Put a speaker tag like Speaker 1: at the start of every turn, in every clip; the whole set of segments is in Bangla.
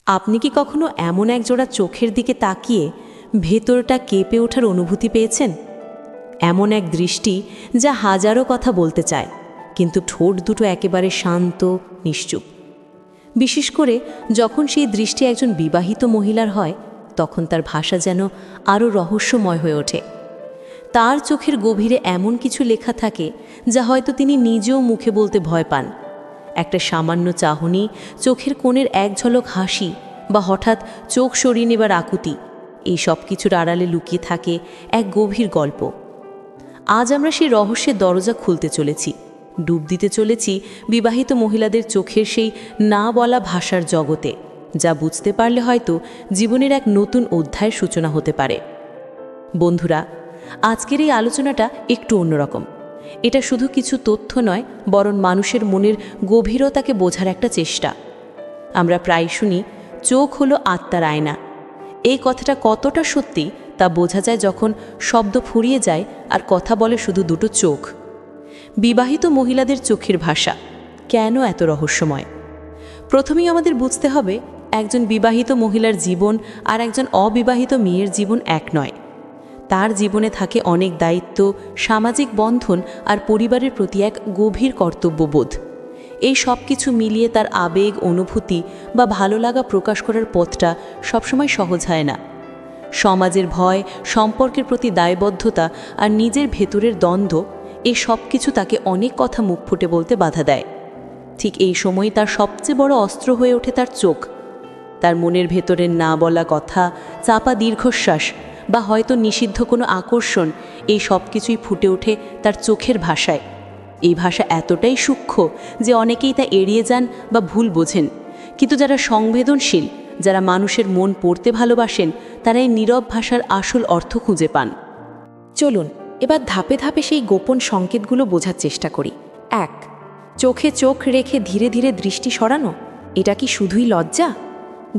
Speaker 1: আপনি কি কখনো এমন একজোড়া চোখের দিকে তাকিয়ে ভেতরটা কেঁপে ওঠার অনুভূতি পেয়েছেন? এমন এক দৃষ্টি যা হাজারো কথা বলতে চায়, কিন্তু ঠোঁট দুটো একেবারে শান্ত, নিশ্চুপ। বিশেষ করে যখন সেই দৃষ্টি একজন বিবাহিত মহিলার হয়, তখন তার ভাষা যেন আরও রহস্যময় হয়ে ওঠে। তার চোখের গভীরে এমন কিছু লেখা থাকে যা হয়তো তিনি নিজেও মুখে বলতে ভয় পান। একটা সামান্য চাহনি, চোখের কোণের এক ঝলক হাসি বা হঠাৎ চোখ সরিয়ে নেবার আকুতি, এই সব কিছুর আড়ালে লুকিয়ে থাকে এক গভীর গল্প। আজ আমরা সেই রহস্যের দরজা খুলতে চলেছি, ডুব দিতে চলেছি বিবাহিত মহিলাদের চোখের সেই না বলা ভাষার জগতে, যা বুঝতে পারলে হয়তো জীবনের এক নতুন অধ্যায়ের সূচনা হতে পারে। বন্ধুরা, আজকের এই আলোচনাটা একটু অন্যরকম। এটা শুধু কিছু তথ্য নয়, বরং মানুষের মনের গভীরতাকে বোঝার একটা চেষ্টা। আমরা প্রায় শুনি, চোখ হলো আত্মার আয়না। এই কথাটা কতটা সত্যি তা বোঝা যায় যখন শব্দ ফুরিয়ে যায় আর কথা বলে শুধু দুটো চোখ। বিবাহিত মহিলাদের চোখের ভাষা কেন এত রহস্যময়? প্রথমেই আমাদের বুঝতে হবে, একজন বিবাহিত মহিলার জীবন আর একজন অবিবাহিত মেয়ের জীবন এক নয়। তার জীবনে থাকে অনেক দায়িত্ব, সামাজিক বন্ধন আর পরিবারের প্রতি এক গভীর কর্তব্যবোধ। এই সব কিছু মিলিয়ে তার আবেগ, অনুভূতি বা ভালো লাগা প্রকাশ করার পথটা সবসময় সহজ হয় না। সমাজের ভয়, সম্পর্কের প্রতি দায়বদ্ধতা আর নিজের ভেতরের দ্বন্দ্ব, এই সব কিছু তাকে অনেক কথা মুখ ফুটে বলতে বাধা দেয়। ঠিক এই সময় তার সবচেয়ে বড় অস্ত্র হয়ে ওঠে তার চোখ। তার মনের ভেতরের না বলা কথা, চাপা দীর্ঘশ্বাস বা হয়তো নিষিদ্ধ কোনো আকর্ষণ, এই সব কিছুই ফুটে ওঠে তার চোখের ভাষায়। এই ভাষা এতটাই সূক্ষ্ম যে অনেকেই তা এড়িয়ে যান বা ভুল বোঝেন, কিন্তু যারা সংবেদনশীল, যারা মানুষের মন পড়তে ভালোবাসেন, তারা এই নীরব ভাষার আসল অর্থ খুঁজে পান। চলুন এবার ধাপে ধাপে সেই গোপন সংকেতগুলো বোঝার চেষ্টা করি। 1. চোখে চোখ রেখে ধীরে ধীরে দৃষ্টি সরানো। এটা কি শুধুই লজ্জা?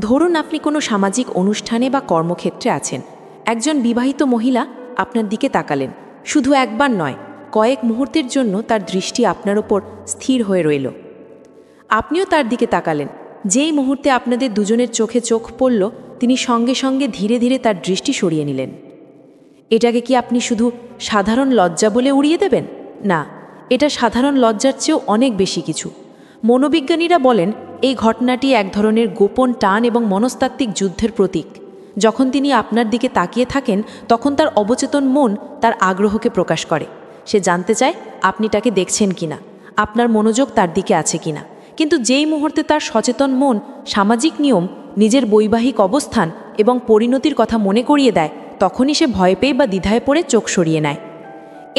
Speaker 1: ধরুন আপনি কোনো সামাজিক অনুষ্ঠানে বা কর্মক্ষেত্রে আছেন। একজন বিবাহিত মহিলা আপনার দিকে তাকালেন। শুধু একবার নয়, কয়েক মুহূর্তের জন্য তার দৃষ্টি আপনার ওপর স্থির হয়ে রইল। আপনিও তার দিকে তাকালেন। যেই মুহূর্তে আপনাদের দুজনের চোখে চোখ পড়ল, তিনি সঙ্গে সঙ্গে ধীরে ধীরে তার দৃষ্টি সরিয়ে নিলেন। এটাকে কি আপনি শুধু সাধারণ লজ্জা বলে উড়িয়ে দেবেন? না, এটা সাধারণ লজ্জার চেয়েও অনেক বেশি কিছু। মনোবিজ্ঞানীরা বলেন, এই ঘটনাটি এক ধরনের গোপন টান এবং মনস্তাত্ত্বিক যুদ্ধের প্রতীক। যখন তিনি আপনার দিকে তাকিয়ে থাকেন, তখন তার অবচেতন মন তার আগ্রহকে প্রকাশ করে। সে জানতে চায় আপনি তাকে দেখছেন কিনা, আপনার মনোযোগ তার দিকে আছে কিনা। কিন্তু যেই মুহূর্তে তার সচেতন মন সামাজিক নিয়ম, নিজের বৈবাহিক অবস্থান এবং পরিণতির কথা মনে করিয়ে দেয়, তখনই সে ভয় পেয়ে বা দ্বিধায় পড়ে চোখ সরিয়ে নেয়।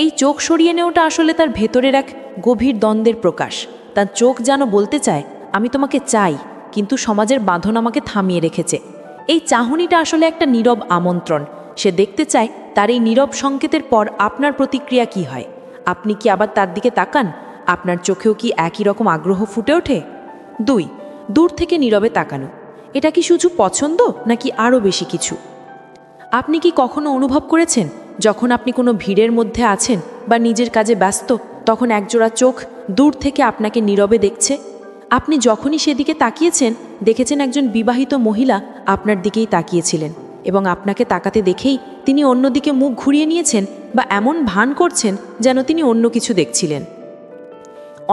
Speaker 1: এই চোখ সরিয়ে নেওয়াটা আসলে তার ভেতরের এক গভীর দ্বন্দ্বের প্রকাশ। তার চোখ যেন বলতে চায়, আমি তোমাকে চাই, কিন্তু সমাজের বাঁধন আমাকে থামিয়ে রেখেছে। এই চাহনিটা আসলে একটা নীরব আমন্ত্রণ। সে দেখতে চায় তার এই নীরব সংকেতের পর আপনার প্রতিক্রিয়া কি হয়। আপনি কি আবার তার দিকে তাকান? আপনার চোখেও কি একই রকম আগ্রহ ফুটে ওঠে? 2. দূর থেকে নীরবে তাকানো। এটা কি শুধু পছন্দ নাকি আরও বেশি কিছু? আপনি কি কখনো অনুভব করেছেন, যখন আপনি কোনো ভিড়ের মধ্যে আছেন বা নিজের কাজে ব্যস্ত, তখন একজোড়া চোখ দূর থেকে আপনাকে নীরবে দেখছে? আপনি যখনই সেদিকে তাকিয়েছেন, দেখেছেন একজন বিবাহিত মহিলা আপনার দিকেই তাকিয়েছিলেন এবং আপনাকে তাকাতে দেখেই তিনি অন্যদিকে মুখ ঘুরিয়ে নিয়েছেন বা এমন ভান করছেন যেন তিনি অন্য কিছু দেখছিলেন।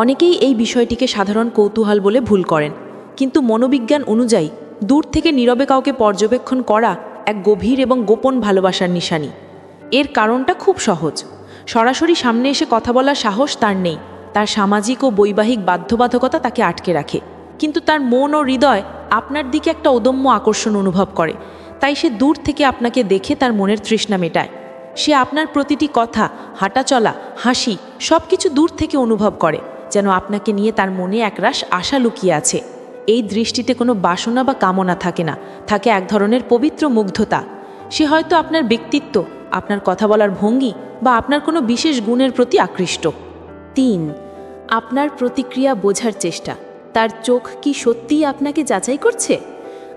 Speaker 1: অনেকেই এই বিষয়টিকে সাধারণ কৌতূহল বলে ভুল করেন, কিন্তু মনোবিজ্ঞান অনুযায়ী দূর থেকে নীরবে কাউকে পর্যবেক্ষণ করা এক গভীর এবং গোপন ভালোবাসার নিশানি। এর কারণটা খুব সহজ। সরাসরি সামনে এসে কথা বলার সাহস তার নেই। তার সামাজিক ও বৈবাহিক বাধ্যবাধকতা তাকে আটকে রাখে, কিন্তু তার মন ও হৃদয় আপনার দিকে একটা অদম্য আকর্ষণ অনুভব করে। তাই সে দূর থেকে আপনাকে দেখে তার মনের তৃষ্ণা মেটায়। সে আপনার প্রতিটি কথা, হাঁটাচলা, হাসি সব কিছু দূর থেকে অনুভব করে, যেন আপনাকে নিয়ে তার মনে একরাশ আশা লুকিয়ে আছে। এই দৃষ্টিতে কোনো বাসনা বা কামনা থাকে না, থাকে এক ধরনের পবিত্র মুগ্ধতা। সে হয়তো আপনার ব্যক্তিত্ব, আপনার কথা বলার ভঙ্গি বা আপনার কোনো বিশেষ গুণের প্রতি আকৃষ্ট। 3. আপনার প্রতিক্রিয়া বোঝার চেষ্টা। তার চোখ কি সত্যিই আপনাকে যাচাই করছে?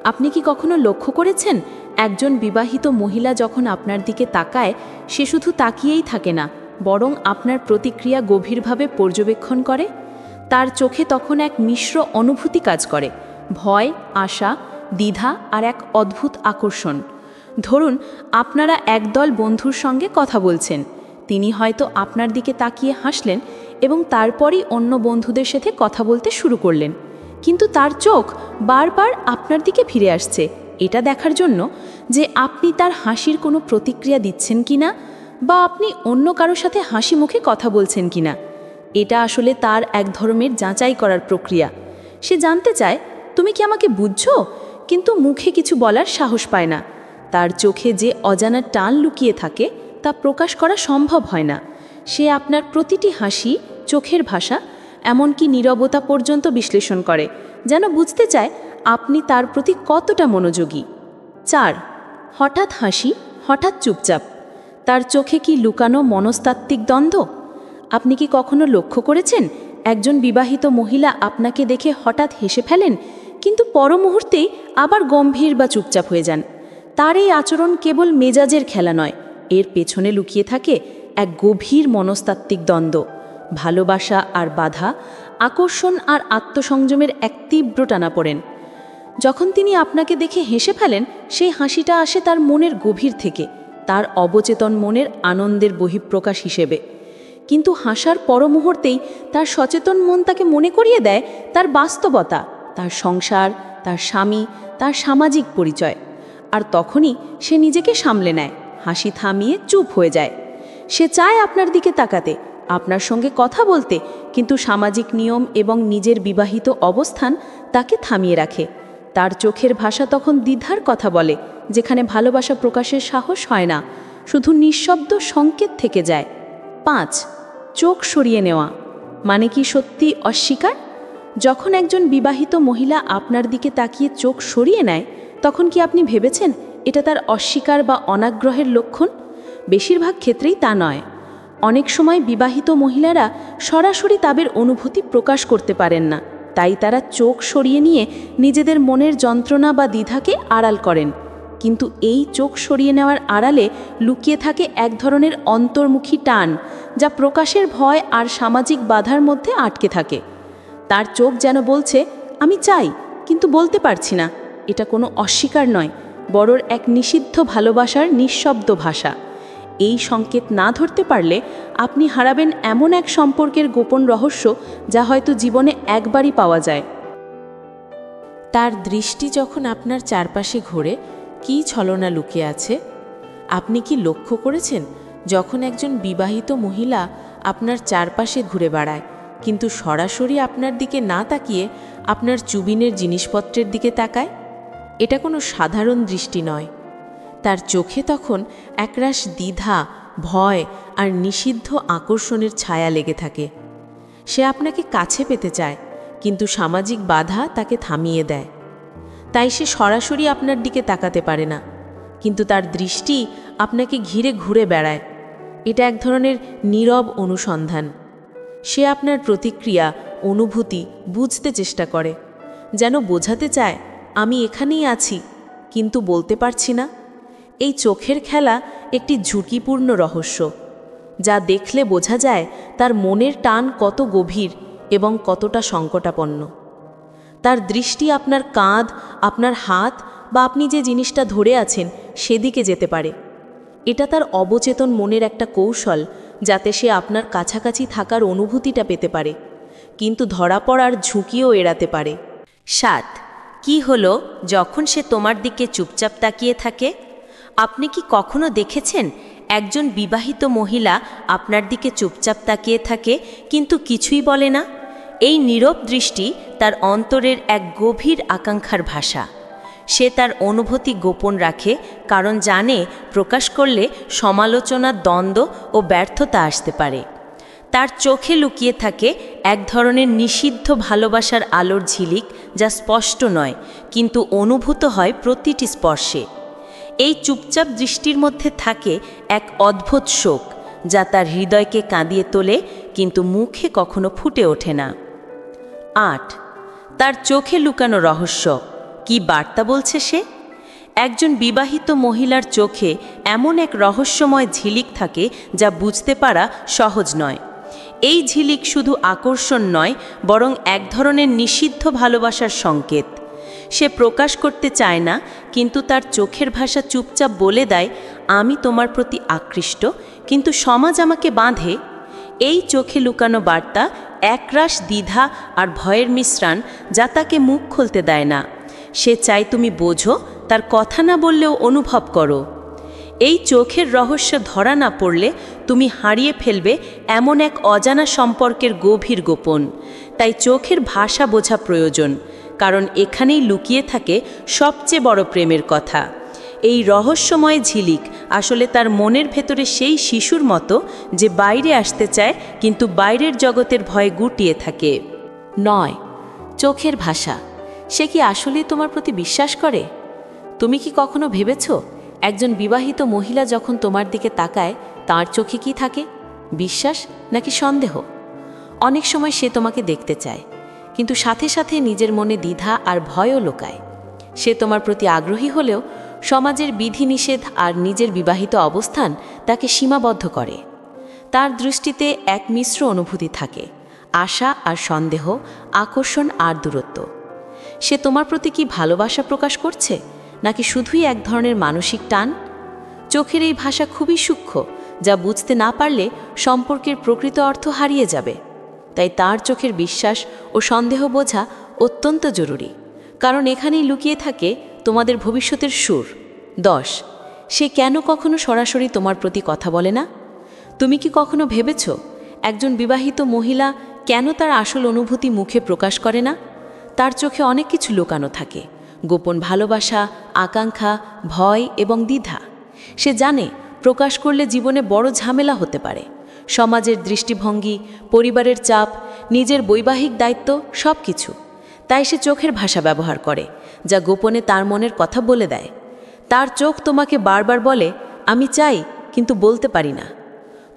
Speaker 1: আপনি কি কখনো লক্ষ্য করেছেন, একজন বিবাহিত মহিলা যখন আপনার দিকে তাকায়, সে শুধু তাকিয়েই থাকে না, বরং আপনার প্রতিক্রিয়া গভীরভাবে পর্যবেক্ষণ করে? তার চোখে তখন এক মিশ্র অনুভূতি কাজ করে, ভয়, আশা,
Speaker 2: দ্বিধা আর এক অদ্ভুত আকর্ষণ। ধরুন আপনারা একদল বন্ধুর সঙ্গে কথা বলছেন, তিনি হয়তো আপনার দিকে তাকিয়ে হাসলেন এবং তারপরই অন্য বন্ধুদের সাথে কথা বলতে শুরু করলেন, কিন্তু তার চোখ বারবার আপনার দিকে ফিরে আসছে এটা দেখার জন্য যে আপনি তার হাসির কোনো প্রতিক্রিয়া দিচ্ছেন কিনা বা আপনি অন্য কারোর সাথে হাসি মুখে কথা বলছেন কিনা। এটা আসলে তার এক ধরনের যাচাই করার প্রক্রিয়া। সে জানতে চায় তুমি কি আমাকে বুঝছো, কিন্তু মুখে কিছু বলার সাহস পায় না। তার চোখে যে অজানা টান লুকিয়ে থাকে তা প্রকাশ করা সম্ভব হয় না। সে আপনার প্রতিটি হাসি, চোখের ভাষা, এমনকি নীরবতা পর্যন্ত বিশ্লেষণ করে, যেন বুঝতে চায় আপনি তার প্রতি কতটা মনোযোগী। 4. হঠাৎ হাসি, হঠাৎ চুপচাপ। তার চোখে কি লুকানো মনস্তাত্ত্বিক দ্বন্দ্ব? আপনি কি কখনো লক্ষ্য করেছেন একজন বিবাহিত মহিলা আপনাকে দেখে হঠাৎ হেসে ফেলেন, কিন্তু পর মুহূর্তেই আবার গম্ভীর বা চুপচাপ হয়ে যান? তার এই আচরণ কেবল মেজাজের খেলা নয়, এর পেছনে লুকিয়ে থাকে এক গভীর মনস্তাত্ত্বিক দ্বন্দ্ব, ভালোবাসা আর বাধা, আকর্ষণ আর আত্মসংযমের এক তীব্র টানাপোড়েন। যখন তিনি আপনাকে দেখে হেসে ফেলেন, সেই হাসিটা আসে তার মনের গভীর থেকে, তার অবচেতন মনের আনন্দের বহিঃপ্রকাশ হিসেবে। কিন্তু হাসার পর মুহূর্তেই তার সচেতন মন তাকে মনে করিয়ে দেয় তার বাস্তবতা, তার সংসার, তার স্বামী, তার সামাজিক পরিচয়। আর তখনই সে নিজেকে সামলে নেয়, হাসি থামিয়ে চুপ হয়ে যায়। সে চায় আপনার দিকে তাকাতে, আপনার সঙ্গে কথা বলতে, কিন্তু সামাজিক নিয়ম এবং নিজের বিবাহিত অবস্থান তাকে থামিয়ে রাখে। তার চোখের ভাষা তখন দ্বিধার কথা বলে, যেখানে ভালোবাসা প্রকাশের সাহস হয় না, শুধু নিঃশব্দ সংকেত থেকে যায়। 5. চোখ সরিয়ে নেওয়া মানে কি সত্যি অস্বীকার? যখন একজন বিবাহিত মহিলা আপনার দিকে তাকিয়ে চোখ সরিয়ে নেয়, তখন কি আপনি ভেবেছেন এটা তার অস্বীকার বা অনাগ্রহের লক্ষণ? বেশিরভাগ ক্ষেত্রেই তা নয়। অনেক সময় বিবাহিত মহিলারা সরাসরি তাদের অনুভূতি প্রকাশ করতে পারেন না, তাই তারা চোখ সরিয়ে নিয়ে নিজেদের মনের যন্ত্রণা বা দ্বিধাকে আড়াল করেন। কিন্তু এই চোখ সরিয়ে নেওয়ার আড়ালে লুকিয়ে থাকে এক ধরনের অন্তর্মুখী টান, যা প্রকাশের ভয় আর সামাজিক বাধার মধ্যে আটকে থাকে। তার চোখ যেন বলছে, আমি চাই কিন্তু বলতে পারছি না। এটা কোনো অস্বীকার নয়, বরং এক নিষিদ্ধ ভালোবাসার নিঃশব্দ ভাষা। এই সংকেত না ধরতে পারলে আপনি হারাবেন এমন এক সম্পর্কের গোপন রহস্য, যা হয়তো জীবনে একবারই পাওয়া যায়।
Speaker 1: তার দৃষ্টি যখন আপনার চারপাশে ঘোরে, কী ছলনা লুকিয়ে আছে? আপনি কি লক্ষ্য করেছেন যখন একজন বিবাহিত মহিলা আপনার চারপাশে ঘুরে বেড়ায়, কিন্তু সরাসরি আপনার দিকে না তাকিয়ে আপনার চুবিনের জিনিসপত্রের দিকে তাকায়? এটা কোনো সাধারণ দৃষ্টি নয়। তার চোখে তখন একরাশ দ্বিধা, ভয় আর নিষিদ্ধ আকর্ষণের ছায়া লেগে থাকে। সে আপনাকে কাছে পেতে চায়, কিন্তু সামাজিক বাধা তাকে থামিয়ে দেয়। তাই সে সরাসরি আপনার দিকে তাকাতে পারে না, কিন্তু তার দৃষ্টি আপনাকে ঘিরে ঘুরে বেড়ায়। এটা এক ধরনের নীরব অনুসন্ধান। সে আপনার প্রতিক্রিয়া, অনুভূতি বুঝতে চেষ্টা করে, যেন বোঝাতে চায় আমি এখানেই আছি, কিন্তু বলতে পারছি না। এই চোখের খেলা একটি ঝুঁকিপূর্ণ রহস্য, যা দেখলে বোঝা যায় তার মনের টান কত গভীর এবং কতটা সংকটাপন্ন। তার দৃষ্টি আপনার কাঁধ, আপনার হাত বা আপনি যে জিনিসটা ধরে আছেন সেদিকে যেতে পারে। এটা তার অবচেতন মনের একটা কৌশল, যাতে সে আপনার কাছাকাছি থাকার অনুভূতিটা পেতে পারে, কিন্তু ধরা পড়ার ঝুঁকিও এড়াতে পারে।
Speaker 3: 7. কি হলো যখন সে তোমার দিকে চুপচাপ তাকিয়ে থাকে? আপনি কি কখনো দেখেছেন একজন বিবাহিত মহিলা আপনার দিকে চুপচাপ তাকিয়ে থাকে কিন্তু কিছুই বলে না? এই নীরব দৃষ্টি তার অন্তরের এক গভীর আকাঙ্ক্ষার ভাষা। সে তার অনুভূতি গোপন রাখে, কারণ জানে প্রকাশ করলে সমালোচনা, দ্বন্দ্ব ও ব্যর্থতা আসতে পারে। তার চোখে লুকিয়ে থাকে এক ধরনের নিষিদ্ধ ভালোবাসার আলোর ঝিলিক, যা স্পষ্ট নয় কিন্তু অনুভূত হয় প্রতিটি স্পর্শে। এই চুপচাপ দৃষ্টির মধ্যে থাকে এক অদ্ভুত শোক, যা তার হৃদয়কে কাঁদিয়ে তোলে কিন্তু মুখে কখনো ফুটে ওঠে না। 8. তার চোখে লুকানো রহস্য। কি বার্তা বলছে সে? একজন বিবাহিত মহিলার চোখে এমন এক রহস্যময় ঝিলিক থাকে যা বুঝতে পারা সহজ নয়। এই ঝিলিক শুধু আকর্ষণ নয়, বরং এক ধরনের নিষিদ্ধ ভালোবাসার সংকেত। সে প্রকাশ করতে চায় না, কিন্তু তার চোখের ভাষা চুপচাপ বলে দেয়, আমি তোমার প্রতি আকৃষ্ট, কিন্তু সমাজ আমাকে বাঁধে। এই চোখে লুকানো বার্তা একরাশ দ্বিধা আর ভয়ের মিশ্রণ, যা তাকে মুখ খুলতে দেয় না। সে চায় তুমি বোঝো, তার কথা না বললেও অনুভব করো। এই চোখের রহস্য ধরা না পড়লে তুমি হারিয়ে ফেলবে এমন এক অজানা সম্পর্কের গভীর গোপন। তাই চোখের ভাষা বোঝা প্রয়োজন, কারণ এখানেই লুকিয়ে থাকে সবচেয়ে বড় প্রেমের কথা। এই রহস্যময় ঝিলিক আসলে তার মনের ভেতরে সেই শিশুর মতো, যে বাইরে আসতে চায় কিন্তু বাইরের জগতের ভয়ে গুটিয়ে থাকে।
Speaker 1: 9. চোখের ভাষা। সে কি আসলেই তোমার প্রতি বিশ্বাস করে? তুমি কি কখনো ভেবেছ, একজন বিবাহিত মহিলা যখন তোমার দিকে তাকায় তার চোখে কি থাকে? বিশ্বাস নাকি সন্দেহ? অনেক সময় সে তোমাকে দেখতে চায়, কিন্তু সাথে সাথে নিজের মনে দ্বিধা আর ভয়ও লুকায়। সে তোমার প্রতি আগ্রহী হলেও সমাজের বিধিনিষেধ আর নিজের বিবাহিত অবস্থান তাকে সীমাবদ্ধ করে। তার দৃষ্টিতে এক মিশ্র অনুভূতি থাকে, আশা আর সন্দেহ, আকর্ষণ আর দূরত্ব। সে তোমার প্রতি কি ভালোবাসা প্রকাশ করছে, নাকি শুধুই এক ধরনের মানসিক টান? চোখের এই ভাষা খুবই সূক্ষ্ম, যা বুঝতে না পারলে সম্পর্কের প্রকৃত অর্থ হারিয়ে যাবে। তাই তার চোখের বিশ্বাস ও সন্দেহ বোঝা অত্যন্ত জরুরি, কারণ এখানেই লুকিয়ে থাকে তোমাদের ভবিষ্যতের সুর। 10. সে কেন কখনো সরাসরি তোমার প্রতি কথা বলে না? তুমি কি কখনো ভেবেছ, একজন বিবাহিত মহিলা কেন তার আসল অনুভূতি মুখে প্রকাশ করে না? তার চোখে অনেক কিছু লুকানো থাকে, গোপন ভালোবাসা, আকাঙ্ক্ষা, ভয় এবং দ্বিধা। সে জানে প্রকাশ করলে জীবনে বড় ঝামেলা হতে পারে। সমাজের দৃষ্টিভঙ্গি, পরিবারের চাপ, নিজের বৈবাহিক দায়িত্ব, সব কিছু। তাই সে চোখের ভাষা ব্যবহার করে, যা গোপনে তার মনের কথা বলে দেয়। তার চোখ তোমাকে বারবার বলে, আমি চাই কিন্তু বলতে পারি না।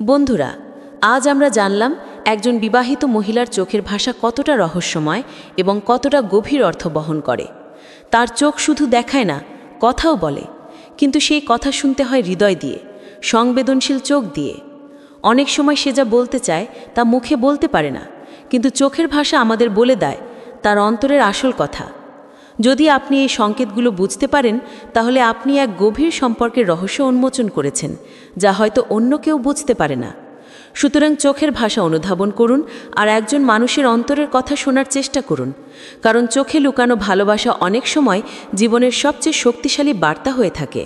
Speaker 1: বন্ধুরা, আজ আমরা জানলাম একজন বিবাহিত মহিলার চোখের ভাষা কতটা রহস্যময় এবং কতটা গভীর অর্থ বহন করে। তার চোখ শুধু দেখায় না, কথাও বলে, কিন্তু সেই কথা শুনতে হয় হৃদয় দিয়ে, সংবেদনশীল চোখ দিয়ে। অনেক সময় সে যা বলতে চায় তা মুখে বলতে পারে না, কিন্তু চোখের ভাষা আমাদের বলে দেয় তার অন্তরের আসল কথা। যদি আপনি এই সংকেতগুলো বুঝতে পারেন, তাহলে আপনি এক গভীর সম্পর্কের রহস্য উন্মোচন করেছেন, যা হয়তো অন্য কেউ বুঝতে পারে না। সুতরাং চোখের ভাষা অনুধাবন করুন আর একজন মানুষের অন্তরের কথা শোনার চেষ্টা করুন, কারণ চোখে লুকানো ভালোবাসা অনেক সময় জীবনের সবচেয়ে শক্তিশালী বার্তা হয়ে থাকে।